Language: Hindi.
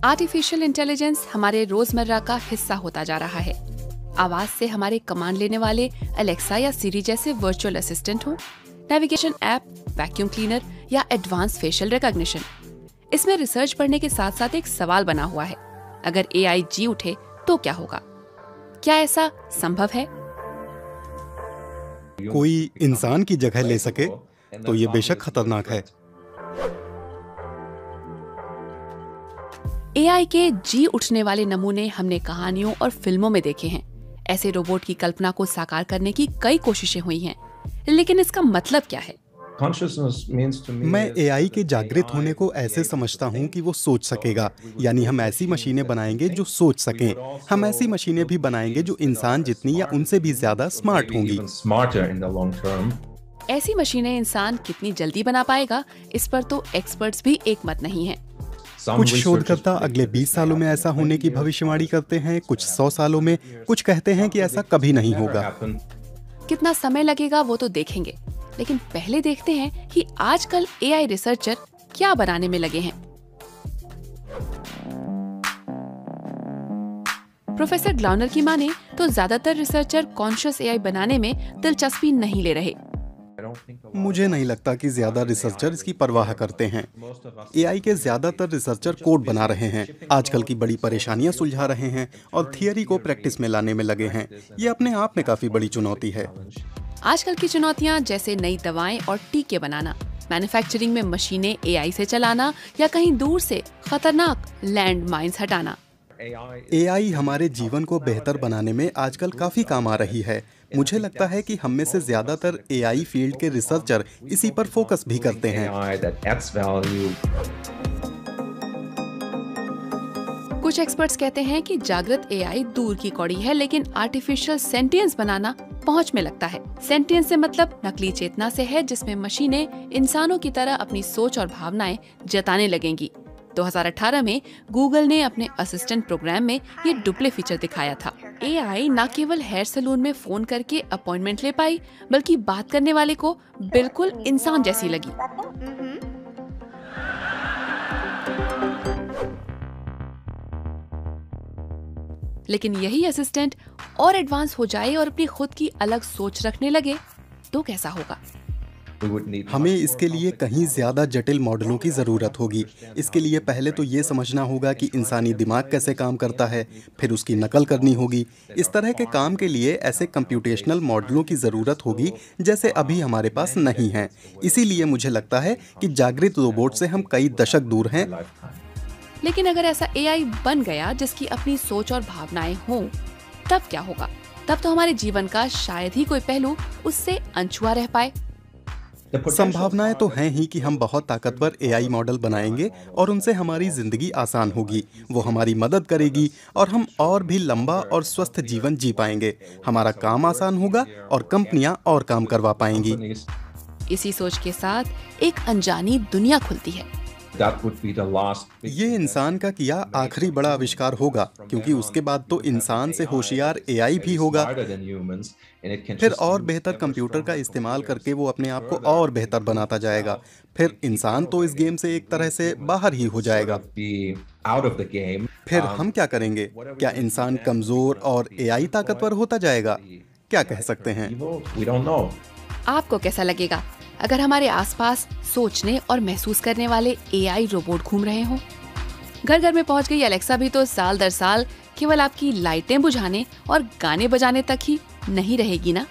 आर्टिफिशियल इंटेलिजेंस हमारे रोजमर्रा का हिस्सा होता जा रहा है। आवाज से हमारे कमांड लेने वाले अलेक्सा या सिरी जैसे वर्चुअल असिस्टेंट हो, नेविगेशन ऐप, वैक्यूम क्लीनर या एडवांस फेशियल रिकॉग्निशन। इसमें रिसर्च पढ़ने के साथ साथ एक सवाल बना हुआ है, अगर एआई जी उठे तो क्या होगा? क्या ऐसा संभव है? कोई इंसान की जगह ले सके तो ये बेशक खतरनाक है। एआई के जी उठने वाले नमूने हमने कहानियों और फिल्मों में देखे हैं। ऐसे रोबोट की कल्पना को साकार करने की कई कोशिशें हुई हैं, लेकिन इसका मतलब क्या है? मैं एआई के जागृत होने को ऐसे समझता हूँ कि वो सोच सकेगा, यानी हम ऐसी मशीनें बनाएंगे जो सोच सकें। हम ऐसी मशीनें भी बनाएंगे जो इंसान जितनी या उनसे भी ज्यादा स्मार्ट होंगी। ऐसी मशीनें इंसान कितनी जल्दी बना पाएगा, इस पर तो एक्सपर्ट्स भी एक मत नहीं है। कुछ शोधकर्ता अगले 20 सालों में ऐसा होने की भविष्यवाणी करते हैं, कुछ 100 सालों में, कुछ कहते हैं कि ऐसा कभी नहीं होगा। कितना समय लगेगा वो तो देखेंगे, लेकिन पहले देखते हैं कि आजकल एआई रिसर्चर क्या बनाने में लगे हैं। प्रोफेसर ग्लाउनर की माने तो ज्यादातर रिसर्चर कॉन्शियस एआई बनाने में दिलचस्पी नहीं ले रहे। मुझे नहीं लगता कि ज्यादा रिसर्चर इसकी परवाह करते हैं। एआई के ज्यादातर रिसर्चर कोड बना रहे हैं, आजकल की बड़ी परेशानियां सुलझा रहे हैं और थियरी को प्रैक्टिस में लाने में लगे हैं। ये अपने आप में काफी बड़ी चुनौती है। आजकल की चुनौतियां जैसे नई दवाएं और टीके बनाना, मैन्युफैक्चरिंग में मशीनें एआई से चलाना या कहीं दूर से खतरनाक लैंड माइन्स हटाना। एआई हमारे जीवन को बेहतर बनाने में आजकल काफी काम आ रही है। मुझे लगता है कि हम में से ज्यादातर एआई फील्ड के रिसर्चर इसी पर फोकस भी करते हैं। कुछ एक्सपर्ट्स कहते हैं कि जागृत एआई दूर की कौड़ी है, लेकिन आर्टिफिशियल सेंटियंस बनाना पहुंच में लगता है। सेंटियंस से मतलब नकली चेतना से है, जिसमें मशीनें इंसानों की तरह अपनी सोच और भावनाएं जताने लगेंगी। 2018 में गूगल ने अपने असिस्टेंट प्रोग्राम में ये डुप्ले फीचर दिखाया था। एआई न केवल हेयर सैलून में फोन करके अपॉइंटमेंट ले पाई, बल्कि बात करने वाले को बिल्कुल इंसान जैसी लगी। लेकिन यही असिस्टेंट और एडवांस हो जाए और अपनी खुद की अलग सोच रखने लगे तो कैसा होगा? हमें इसके लिए कहीं ज्यादा जटिल मॉडलों की जरूरत होगी। इसके लिए पहले तो ये समझना होगा कि इंसानी दिमाग कैसे काम करता है, फिर उसकी नकल करनी होगी। इस तरह के काम के लिए ऐसे कंप्यूटेशनल मॉडलों की जरूरत होगी जैसे अभी हमारे पास नहीं है। इसीलिए मुझे लगता है कि जागृत रोबोट से हम कई दशक दूर हैं। लेकिन अगर ऐसा एआई बन गया जिसकी अपनी सोच और भावनाएं हों, तब क्या होगा? तब तो हमारे जीवन का शायद ही कोई पहलू उससे अनछुआ रह पाए। संभावनाएं तो हैं ही कि हम बहुत ताकतवर एआई मॉडल बनाएंगे और उनसे हमारी जिंदगी आसान होगी। वो हमारी मदद करेगी और हम और भी लंबा और स्वस्थ जीवन जी पाएंगे। हमारा काम आसान होगा और कंपनियां और काम करवा पाएंगी। इसी सोच के साथ एक अनजानी दुनिया खुलती है। ये इंसान का किया आखिरी बड़ा आविष्कार होगा, क्योंकि उसके बाद तो इंसान से होशियार एआई भी होगा। फिर और बेहतर कंप्यूटर का इस्तेमाल करके वो अपने आप को और बेहतर बनाता जाएगा। फिर इंसान तो इस गेम से एक तरह से बाहर ही हो जाएगा। फिर हम क्या करेंगे? क्या इंसान कमजोर और एआई ताकतवर होता जाएगा? क्या कह सकते हैं? आपको कैसा लगेगा अगर हमारे आसपास सोचने और महसूस करने वाले एआई रोबोट घूम रहे हों? घर घर में पहुंच गई अलेक्सा भी तो साल दर साल केवल आपकी लाइटें बुझाने और गाने बजाने तक ही नहीं रहेगी ना।